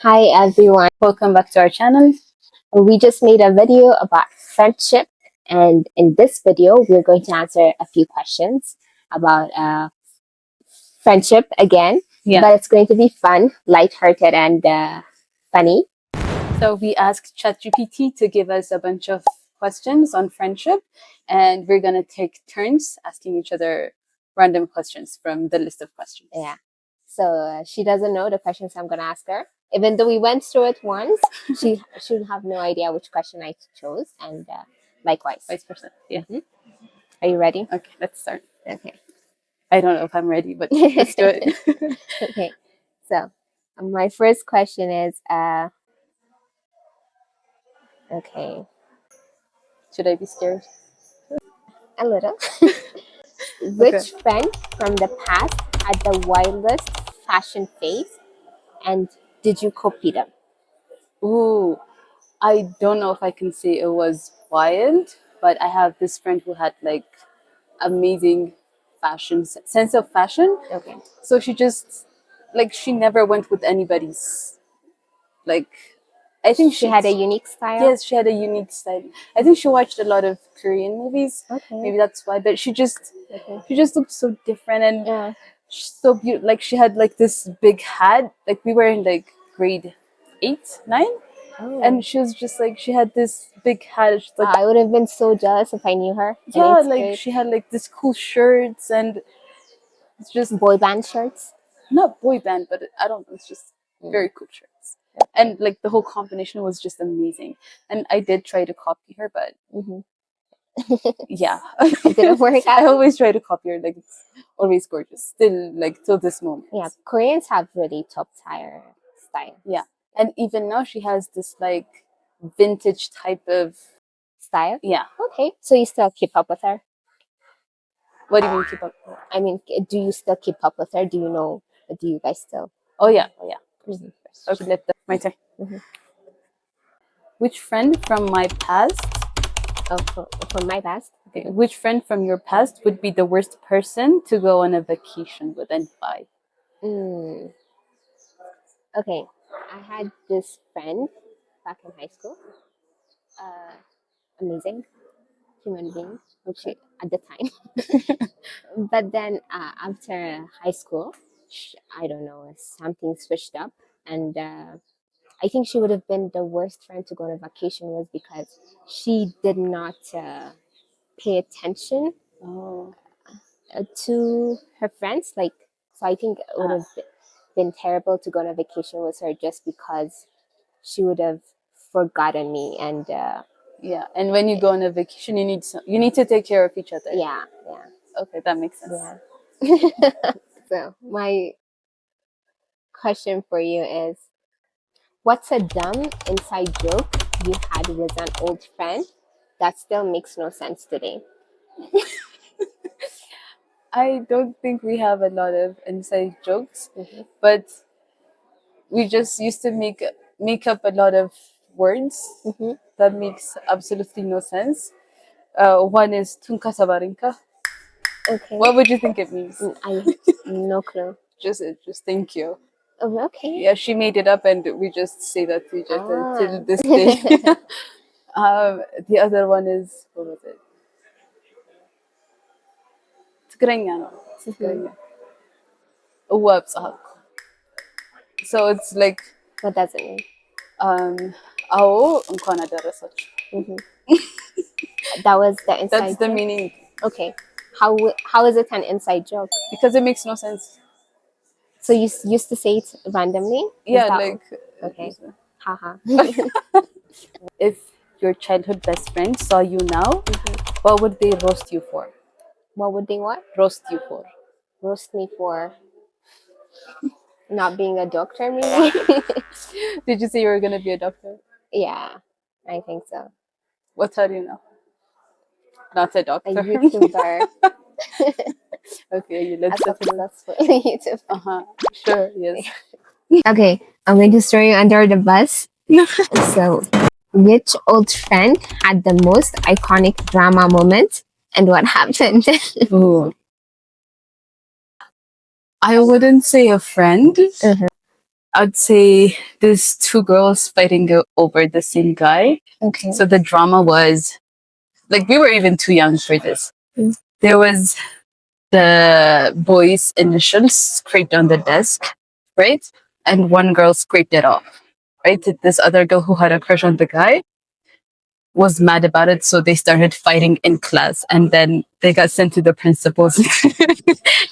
Hi everyone, Welcome back to our channel. we just made a video about friendship, and in this video we're going to answer a few questions about friendship again, but it's going to be fun, lighthearted, and funny. So we asked ChatGPT to give us a bunch of questions on friendship, and we're gonna take turns asking each other random questions from the list of questions. Yeah, so she doesn't know the questions I'm going to ask her. Even though we went through it once, she should have no idea which question I chose, and likewise. Vice versa. Yeah. Are you ready? Okay, let's start. Okay. I don't know if I'm ready, but let's do it. Okay. So, my first question is, okay, Should I be scared? a little. Which friend from the past had the wildest fashion phase, and did you copy them? Ooh, I don't know if I can say it was wild, but I have this friend who had like amazing sense of fashion. Okay. So she just like she never went with anybody's like I think She had a unique style. yes, she had a unique style. I think she watched a lot of Korean movies. Okay. Maybe that's why. But she just looked so different and Yeah. so beautiful. Like she had like this big hat. Like we were in like grade 8, 9. Oh. And she was just like she had this big hat. She's like, I would have been so jealous if I knew her. yeah, like she had like this cool shirts and it's just boy band shirts. Not boy band, but I don't know. It's just very cool shirts. And like the whole combination was just amazing. And I did try to copy her, but yeah, it didn't work out. I always try to copy her. Like it's always gorgeous. Still, like till this moment. Yeah, Koreans have really top tier style. Yeah, and even now she has this like vintage type of style. Yeah. Okay, so you still keep up with her? What do you mean keep up? I mean, do you still keep up with her? Do you know? Do you guys still? Oh yeah, oh yeah. Okay, my turn. Which friend from my past? Oh, from my past. Okay. Which friend from your past would be the worst person to go on a vacation with and why? Okay, I had this friend back in high school. Amazing human being. Okay, at the time. But then after high school, I don't know, something switched up, and I think she would have been the worst friend to go on a vacation with because she did not pay attention to her friends. Like, so I think it would have been terrible to go on a vacation with her just because she would have forgotten me. And yeah, and when you go on a vacation, you need to take care of each other. Yeah. Okay, that makes sense. Yeah. So my question for you is, what's a dumb inside joke you had with an old friend that still makes no sense today? I don't think we have a lot of inside jokes, but we just used to make up a lot of words that makes absolutely no sense. One is tunka sabarinka. Okay. What would you think it means? I no clue. Just thank you. Oh, okay. Yeah, she made it up, and we just say that to each other till this day. The other one is, what was it? Tigreña, no? Tigreña. Whoops. So it's like, what does it mean? አዎ እንኳን አደረሳችሁ. That was the inside That's the joke? meaning. Okay. How is it an inside joke? Because it makes no sense. So you used to say it randomly? Yeah, like okay. Haha. If your childhood best friend saw you now, what would they roast you for? What would they what? Roast you for. Roast me for not being a doctor, maybe? Did you say you were gonna be a doctor? Yeah, I think so. What are you now? Not a doctor. A YouTuber. Okay, let's successful YouTube. Sure, yes. Okay, I'm going to throw you under the bus. So, which old friend had the most iconic drama moment and what happened? I wouldn't say a friend. I'd say there's two girls fighting over the same guy. Okay. So the drama was like we were even too young for this. There was the boy's initials scraped on the desk, right? And one girl scraped it off, right? This other girl who had a crush on the guy was mad about it, so they started fighting in class, and then they got sent to the principal's,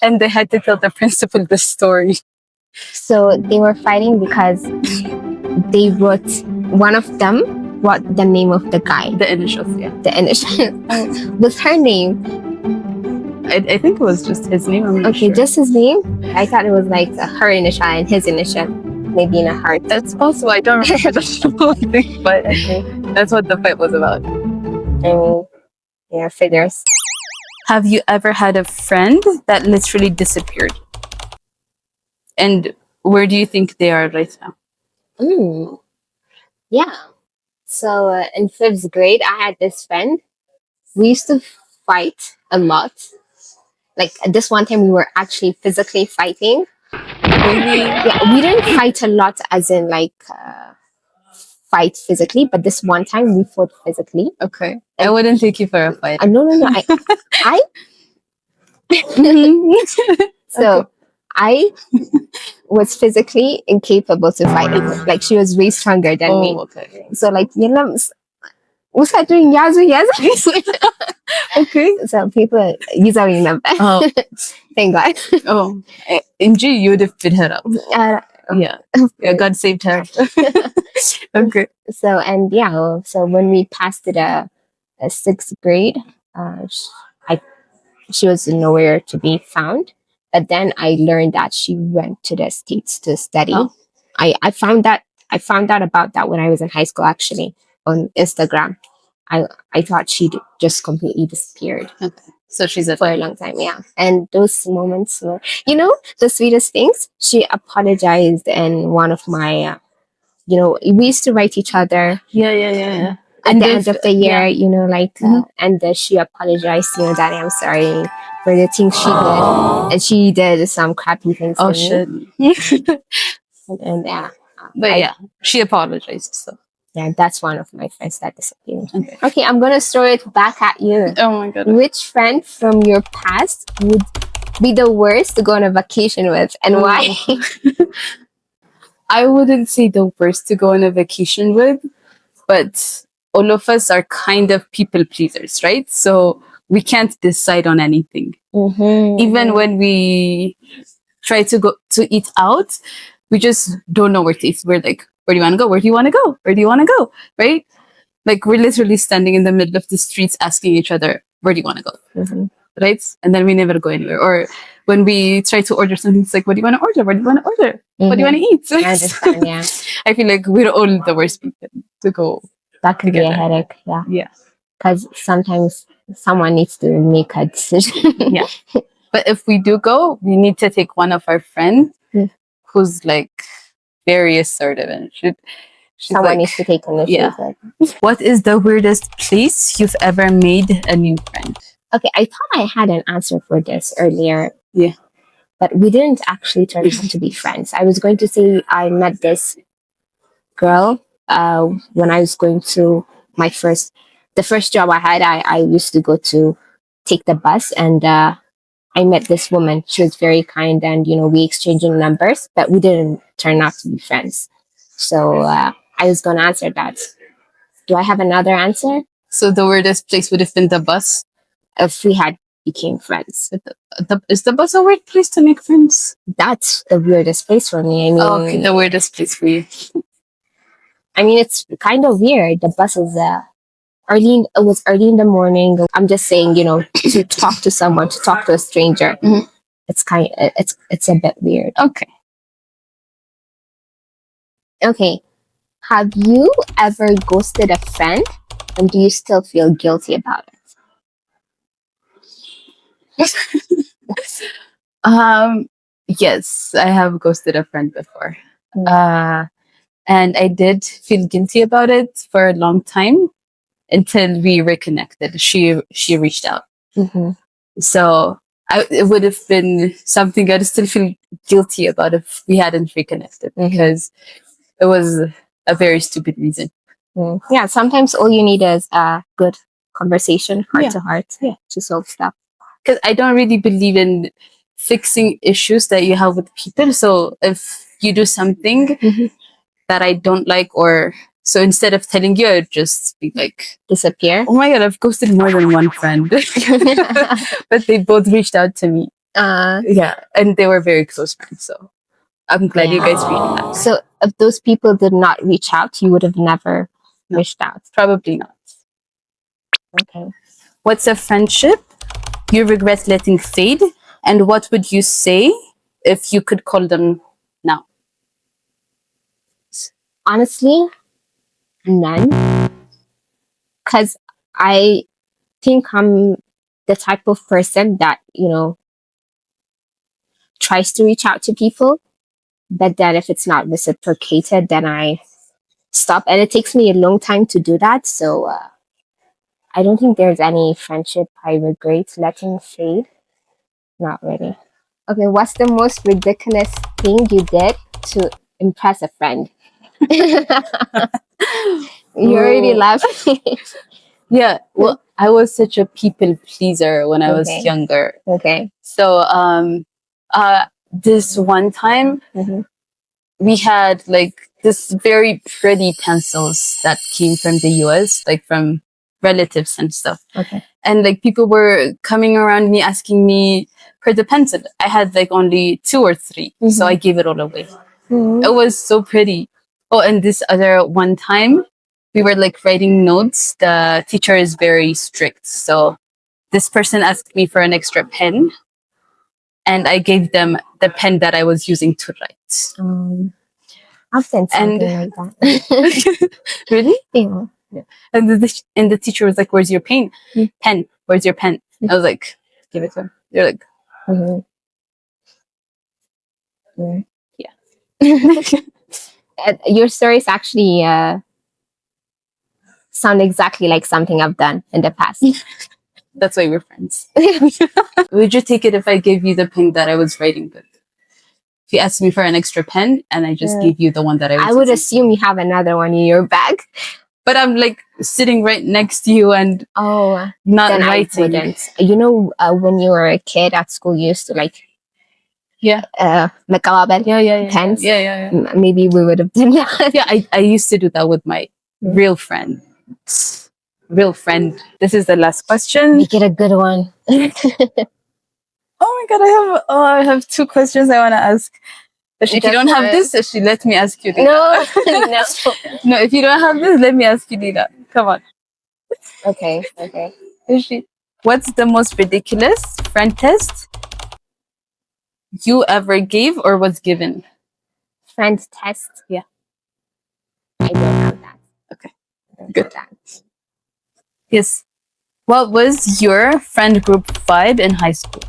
and they had to tell the principal the story. So they were fighting because they wrote, one of them wrote the name of the guy. The initials, yeah. The initials. With her name. I think it was just his name. I'm not Okay, sure. just his name? I thought it was like her initial and his initial. Maybe in a heart. That's possible. I don't remember the whole thing, but that's what the fight was about. I mean, yeah, figures. Have you ever had a friend that literally disappeared? And where do you think they are right now? Yeah. So in 5th grade, I had this friend. We used to fight a lot. Like this one time, we were actually physically fighting. Really? Yeah, we didn't fight a lot, as in like fight physically, but this one time we fought physically. Okay. I wouldn't take you for a fight. No. I so Okay. I was physically incapable to fight her. Like she was way stronger than me. Okay. So like what's that doing? Yazu. Okay. So people usually remember. Oh. Thank God. Oh. MG, you would have been her up. Yeah. God saved her. Okay. So and yeah, so when we passed to the 6th grade, she was nowhere to be found. But then I learned that she went to the States to study. Oh. I found out about that when I was in high school, actually, on Instagram. I thought she just completely disappeared. Okay. So she's for a long time, yeah. And those moments were, the sweetest things. She apologized, and one of my, we used to write each other. Yeah. At the end of the year, Mhm. and she apologized, Daddy, I'm sorry for the things she did, and she did some crappy things to me. Shit. And yeah, But she apologized. So yeah, that's one of my friends that disappeared. okay, I'm gonna throw it back at you. Oh my god. Which friend from your past would be the worst to go on a vacation with, and why? I wouldn't say the worst to go on a vacation with, but all of us are kind of people pleasers, right? So we can't decide on anything. Even when we try to go to eat out, we just don't know where to eat. We're like, where do you want to go? Where do you want to go? Where do you want to go? Right? Like we're literally standing in the middle of the streets asking each other, where do you want to go? Right? And then we never go anywhere. Or when we try to order something, it's like, what do you want to order? What do you want to order? What do you want to eat? I understand, yeah. I feel like we're all the worst people to go. That could together. be a headache, yeah. Yeah. Because sometimes someone needs to make a decision. Yeah. But if we do go, we need to take one of our friends who's like very assertive and someone needs to take initiative. Yeah. What is the weirdest place you've ever made a new friend? Okay, I thought I had an answer for this earlier. Yeah. But we didn't actually turn out to be friends. I was going to say I met this girl when I was going to the first job I had. I used to go to take the bus, and I met this woman. She was very kind, and we exchanging numbers, but we didn't turn out to be friends. So I was going to answer that. Do I have another answer? So the weirdest place would have been the bus. If we had became friends. Is the bus a weird place to make friends? That's the weirdest place for me. I mean, okay, the weirdest place for you. I mean, it's kind of weird. The bus is early. It was early in the morning. I'm just saying, to talk to someone, to talk to a stranger. It's it's a bit weird. Okay. Okay. Have you ever ghosted a friend, and do you still feel guilty about it? Yes, I have ghosted a friend before. And I did feel guilty about it for a long time until we reconnected. She reached out. So it would have been something I'd still feel guilty about if we hadn't reconnected, because it was a very stupid reason. Yeah, sometimes all you need is a good conversation, heart to heart, to solve stuff. Because I don't really believe in fixing issues that you have with people. So if you do something that I don't like, or so instead of telling you, I'd just be like, disappear. Oh my God, I've ghosted more than one friend. But they both reached out to me. Yeah, and they were very close friends. So I'm glad you guys reached out. So if those people did not reach out, you would have never reached out. Probably not. Okay. What's a friendship you regret letting fade? And what would you say if you could call them now? Honestly, none. Because I think I'm the type of person that, tries to reach out to people. But then if it's not reciprocated, then I stop. And it takes me a long time to do that. So I don't think there's any friendship I regret letting fade. Not really. Okay, what's the most ridiculous thing you did to impress a friend? You're already laughing. Yeah, well, I was such a people pleaser when I was younger. Okay. So this one time we had like this very pretty pencils that came from the US, like from relatives and stuff. Okay. And like people were coming around me asking me for the pencil. I had like only 2 or 3, so I gave it all away. It was so pretty. Oh, and this other one time we were like writing notes. The teacher is very strict, so this person asked me for an extra pen, and I gave them the pen that I was using to write. I've done something like that. Really? Yeah. And the teacher was like, "Where's your pen? Pen? Where's your pen?" I was like, "Give it to him." They're like, yeah. Your stories actually sound exactly like something I've done in the past. That's why we're friends. Would you take it if I gave you the pen that I was writing with? If you asked me for an extra pen and I just gave you the one that I would assume you have another one in your bag. But I'm like sitting right next to you and not then writing. I wouldn't. When you were a kid at school, you used to like makalabel pens. Yeah. Maybe we would have done that. Yeah, I used to do that with my real friend. Real friend. This is the last question. Make it a good one. Oh my God, I have 2 questions I want to ask. If you don't have this, let me ask you. No. No, if you don't have this, let me ask you, Lila. Come on. Okay. What's the most ridiculous friend test you ever gave or was given? Friend test? Yeah. I don't have that. Okay. Good. Yes. What was your friend group vibe in high school?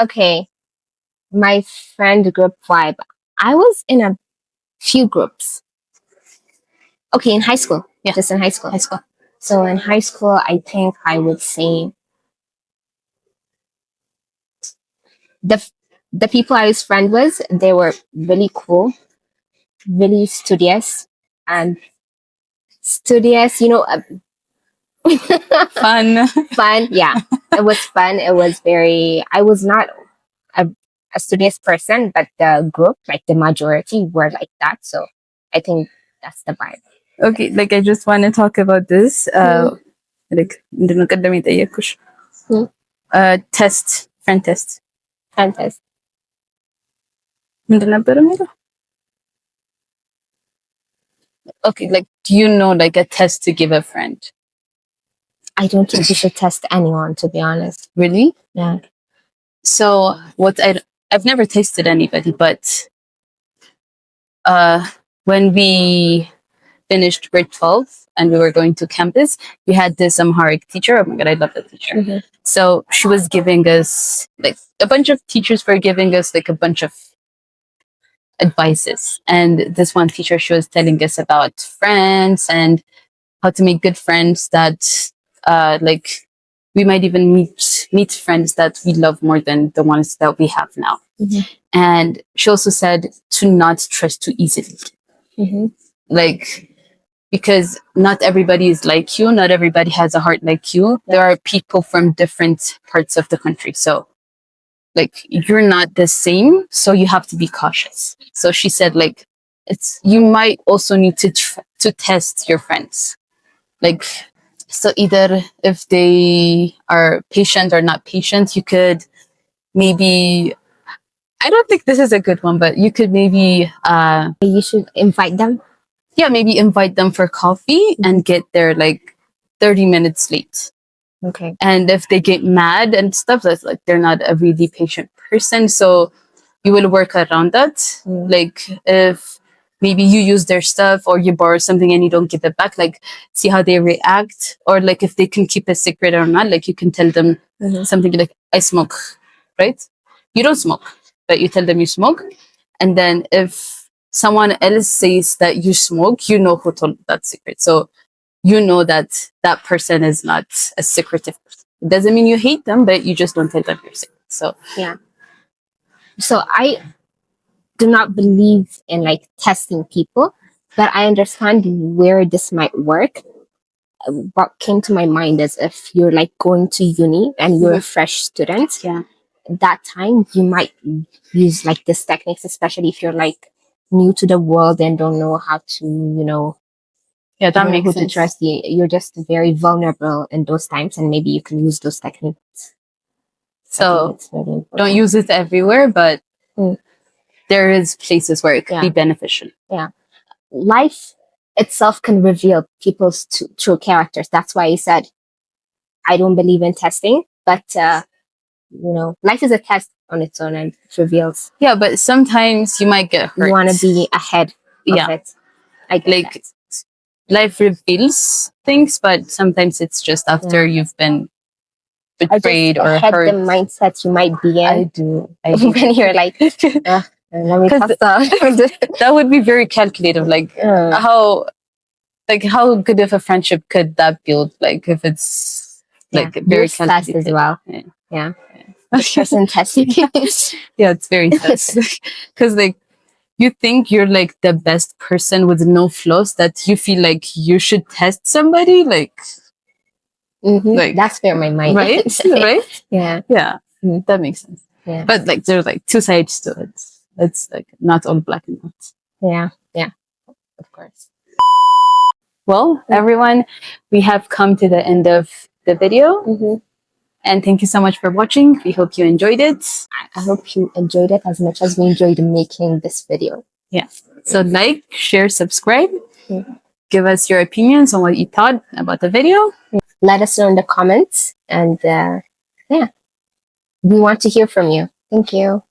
Okay. My friend group vibe. I was in a few groups. Okay, in high school. Yeah. Just in high school. So in high school, I think I would say the people I was friend with, they were really cool, really studious, and studious, Fun. Yeah, it was fun. It was I was not a studious person, but the group, like the majority, were like that. So I think that's the vibe. Okay, like I just want to talk about this. Like, test, friend test. Friend test. Okay, like, do you know like a test to give a friend? I don't think you should test anyone, to be honest. Really? Yeah. So I've never tested anybody, but when we finished grade 12 and we were going to campus, we had this Amharic teacher. Oh my God, I love that teacher. So she was giving us, like, a bunch of teachers were giving us like a bunch of advices. And this one teacher, she was telling us about friends and how to make good friends that like we might even meet meet friends that we love more than the ones that we have now. And she also said to not trust too easily. Like, because not everybody is like you, not everybody has a heart like you. There are people from different parts of the country. So like you're not the same, so you have to be cautious. So she said like you might also need to test your friends. Like, so either if they are patient or not patient, you could maybe, I don't think this is a good one, but you could maybe You should invite them. yeah, maybe invite them for coffee and get there like 30 minutes late. Okay. And if they get mad and stuff, that's like they're not a really patient person. So you will work around that. Like if maybe you use their stuff or you borrow something and you don't give it back, like see how they react. Or like if they can keep a secret or not, like you can tell them something like, I smoke, right? You don't smoke, but you tell them you smoke. And then if someone else says that you smoke, you know who told that secret. So you know that that person is not a secretive person. It doesn't mean you hate them, but you just don't tell them your secret. So yeah. So I do not believe in like testing people, but I understand where this might work. What came to my mind is if you're like going to uni and you're a fresh student, that time you might use like these techniques, especially if you're like new to the world and don't know how to, that makes sense. To trust you. You're just very vulnerable in those times, and maybe you can use those techniques. So don't use it everywhere, but there is places where it could be beneficial. Yeah. Life itself can reveal people's true characters. That's why I said I don't believe in testing, but life is a test on its own and it reveals. Yeah, but sometimes you might get hurt. You want to be ahead of it. I get like that. Life reveals things, but sometimes it's just after you've been betrayed or hurt. The mindset you might be in. I do. When you're like, let me that would be very calculative. Like how good of a friendship could that build? Like if it's like very calculated as well. Yeah. The person testing. Yeah, it's very test. Because like you think you're like the best person with no flaws that you feel like you should test somebody. Like that's where my mind is. Right? Yeah. That makes sense. Yeah. But like there's like two sides to it. It's like not all black and white. Yeah. Of course. Well, everyone, we have come to the end of the video. And thank you so much for watching. We hope you enjoyed it. I hope you enjoyed it as much as we enjoyed making this video. Yeah. So like, share, subscribe. Give us your opinions on what you thought about the video. Let us know in the comments. And we want to hear from you. Thank you.